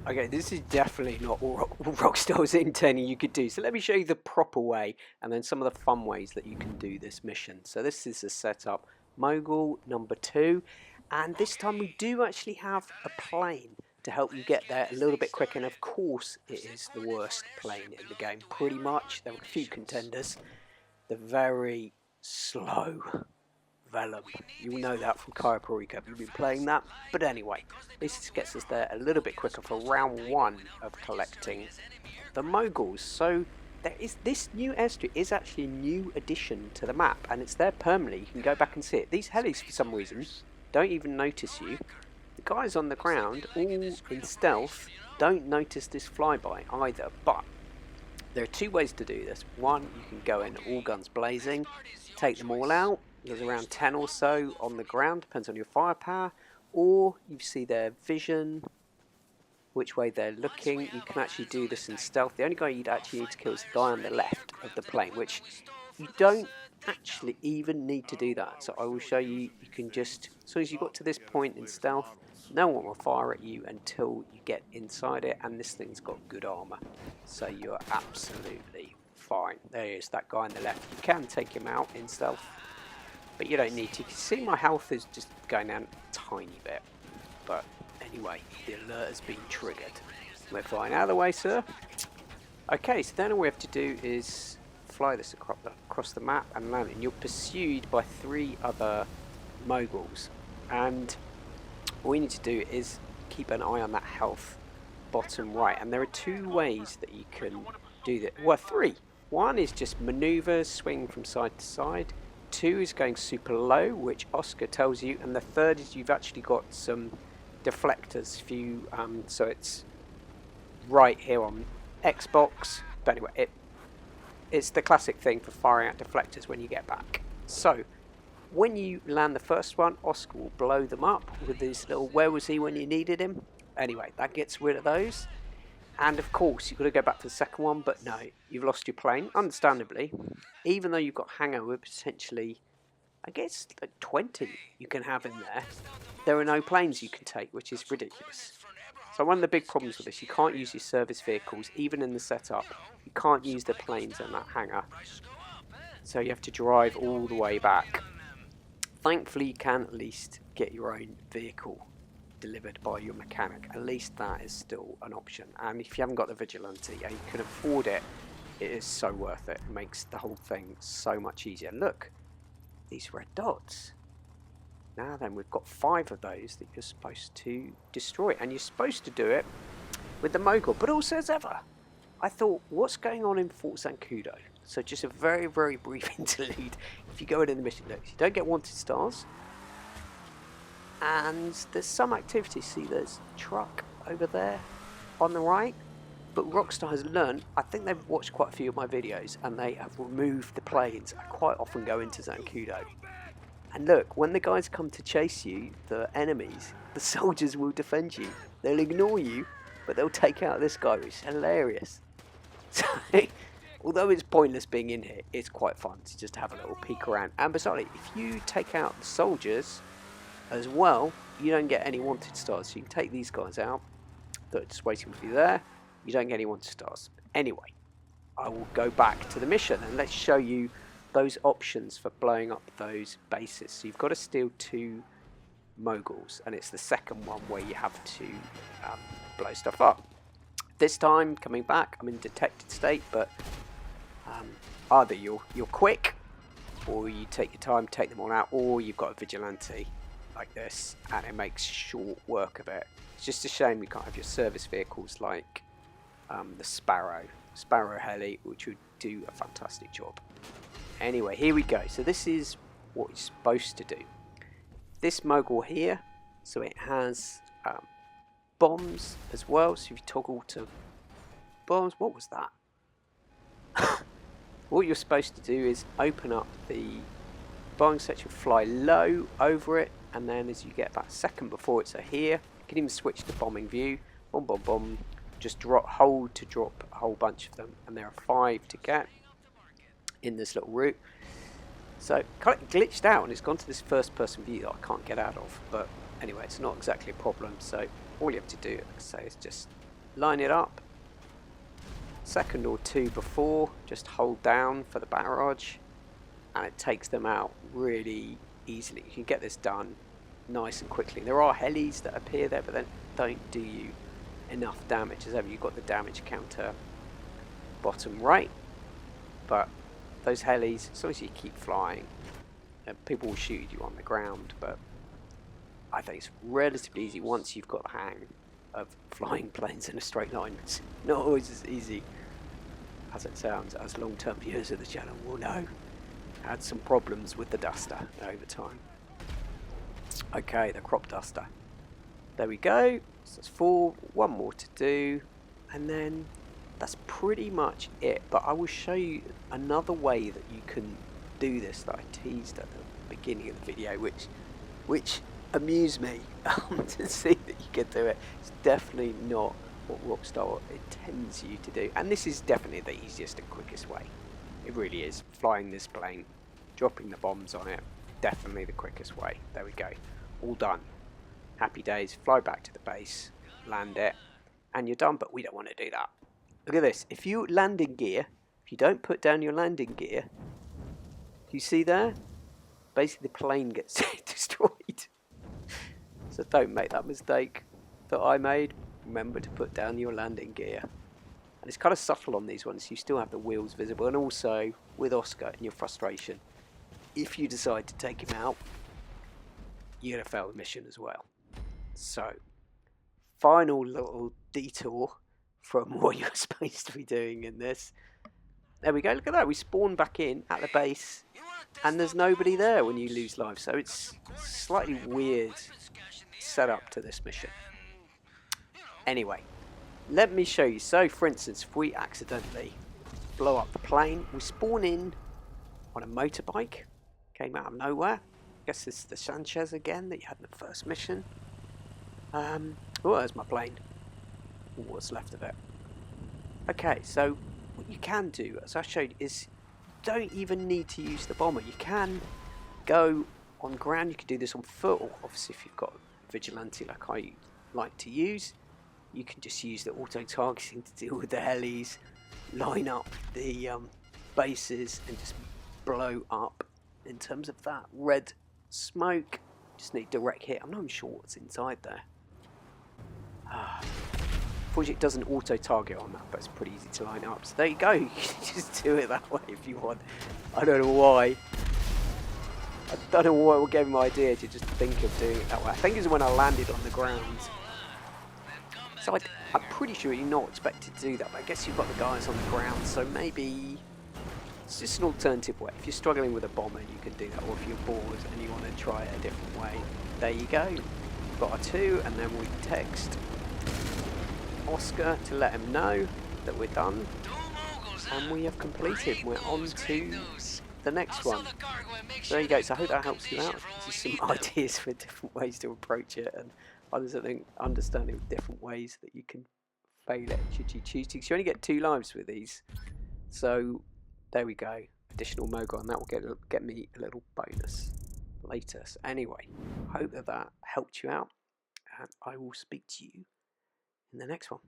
Okay, this is definitely not all Rockstar was intending you could do. So let me show you the proper way and then some of the fun ways that you can do this mission. So this is the setup, Mogul number 2. And this time we do actually have a plane to help you get there a little bit quicker. And of course it is the worst plane in the game, pretty much. There were a few contenders. The very slow Vellum. You will know that from Kayaparika. You've been playing that. But anyway, this gets us there a little bit quicker for round 1 of collecting the Moguls. So there is this new airstrip is actually a new addition to the map, and it's there permanently. You can go back and see it. These helis, for some reason, don't even notice you. The guys on the ground, all in stealth, don't notice this flyby either. But there are 2 ways to do this. One, you can go in all guns blazing, take them all out. There's around 10 or so on the ground, depends on your firepower, or you see their vision, which way they're looking. You can actually do this in stealth. The only guy you'd actually need to kill is the guy on the left of the plane, which you don't actually even need to do that. So I will show you, you can just, as soon as you got to this point in stealth, no one will fire at you until you get inside it, and this thing's got good armor, so you're absolutely fine. There is that guy on the left. You can take him out in stealth, but you don't need to. You can see my health is just going down a tiny bit. But anyway, the alert has been triggered. We're flying out of the way, sir. Okay, so then all we have to do is fly this across the map and land it. And you're pursued by 3 other Moguls. And all you need to do is keep an eye on that health bottom right. And there are 2 ways that you can do that. Well, 3. One is just maneuvers, swing from side to side. 2 is going super low, which Oscar tells you, and the 3rd is you've actually got some deflectors. If you, so it's right here on Xbox. But anyway, it's the classic thing for firing out deflectors when you get back. So when you land the first one, Oscar will blow them up with this little "where was he when you needed him?" Anyway, that gets rid of those. And of course, you've got to go back to the second one, but no, you've lost your plane, understandably. Even though you've got hangover, potentially, I guess, like 20 you can have in there. There are no planes you can take, which is ridiculous. So one of the big problems with this, you can't use your service vehicles, even in the setup. You can't use the planes in that hangar. So you have to drive all the way back. Thankfully, you can at least get your own vehicle delivered by your mechanic. At least that is still an option, and if you haven't got the vigilante and you can afford it, it is so worth it. It makes the whole thing so much easier. Look, these red dots. Now then, we've got 5 of those that you're supposed to destroy, and you're supposed to do it with the Mogul. But also, as ever, I thought, what's going on in Fort Zancudo? So just a very, very brief interlude. If you go in the mission, look, you don't get wanted stars. And there's some activity. See, there's a truck over there on the right. But Rockstar has learned, I think they've watched quite a few of my videos, and they have removed the planes. I quite often go into Zancudo. And look, when the guys come to chase you, the enemies, the soldiers will defend you. They'll ignore you, but they'll take out this guy, which is hilarious. So, although it's pointless being in here, it's quite fun to just have a little peek around. And besides, if you take out the soldiers as well, you don't get any wanted stars. So you can take these guys out that are just waiting for you there. You don't get any wanted stars. Anyway, I will go back to the mission and let's show you those options for blowing up those bases. So you've got to steal 2 Moguls, and it's the second one where you have to blow stuff up. This time, coming back, I'm in detected state, but either you're quick, or you take your time, take them all out, or you've got a vigilante like this, and it makes short work of it. It's just a shame you can't have your service vehicles like the Sparrow heli, which would do a fantastic job. Anyway, here we go. So this is what you're supposed to do. This Mogul here, so it has bombs as well. So if you toggle to bombs, what was that? What you're supposed to do is open up the bombing section, fly low over it, and then as you get about a second before it's here, you can even switch to bombing view. Boom, boom, boom. Just hold to drop a whole bunch of them, and there are 5 to get in this little route. So it kind of glitched out and it's gone to this first person view that I can't get out of, but anyway, it's not exactly a problem. So all you have to do, like I say, is just line it up. Second or two before, just hold down for the barrage, and it takes them out really easily. You can get this done nice and quickly. There are helis that appear there, but they don't do you enough damage. As ever, you've got the damage counter bottom right, but those helis, as long as you keep flying, people will shoot you on the ground, but I think it's relatively easy once you've got the hang of flying planes in a straight line. It's not always as easy as it sounds, as long-term viewers of the channel will know. Had some problems with the duster over time. Okay, the crop duster. There we go. So that's 4, one more to do, and then that's pretty much it. But I will show you another way that you can do this that I teased at the beginning of the video, which amused me to see that you can do it. It's definitely not what Rockstar intends you to do, and this is definitely the easiest and quickest way. It really is. Flying this plane, dropping the bombs on it, definitely the quickest way. There we go, all done. Happy days. Fly back to the base, land it, and you're done. But we don't want to do that. Look at this. If you land in gear, if you don't put down your landing gear, you see there, basically the plane gets destroyed. So don't make that mistake that I made. Remember to put down your landing gear. And it's kind of subtle on these ones. You still have the wheels visible. And also, with Oscar and your frustration, if you decide to take him out, you're going to fail the mission as well. So, final little detour from what you're supposed to be doing in this. There we go. Look at that. We spawn back in at the base, and there's nobody there when you lose life. So it's slightly weird setup to this mission. Anyway, let me show you. So, for instance, if we accidentally blow up the plane, we spawn in on a motorbike. Came out of nowhere. I guess this is the Sanchez again that you had in the first mission. Oh, there's my plane. What's left of it. Okay, so what you can do, as I showed, is you don't even need to use the bomber. You can go on ground. You can do this on foot, or obviously if you've got vigilante like I like to use, you can just use the auto-targeting to deal with the helis, line up the bases, and just blow up. In terms of that red smoke, just need direct hit. I'm not even sure what's inside there. Unfortunately, it doesn't auto-target on that, but it's pretty easy to line up. So there you go. You can just do it that way if you want. I don't know why. I don't know what gave me my idea to just think of doing it that way. I think it's when I landed on the ground. So I'm pretty sure you're not expected to do that, but I guess you've got the guys on the ground, so maybe it's just an alternative way. If you're struggling with a bomber, you can do that, or if you're bored and you want to try it a different way, there you go. We've got our 2, and then we text Oscar to let him know that we're done, and we have completed. We're on to the next one. So there you go. So I hope that helps you out. Just some ideas for different ways to approach it, and understanding of different ways that you can fail it should you choose to. So you only get 2 lives with these. So there we go. Additional Mogul, and that will get me a little bonus later. So anyway, hope that helped you out, and I will speak to you in the next one.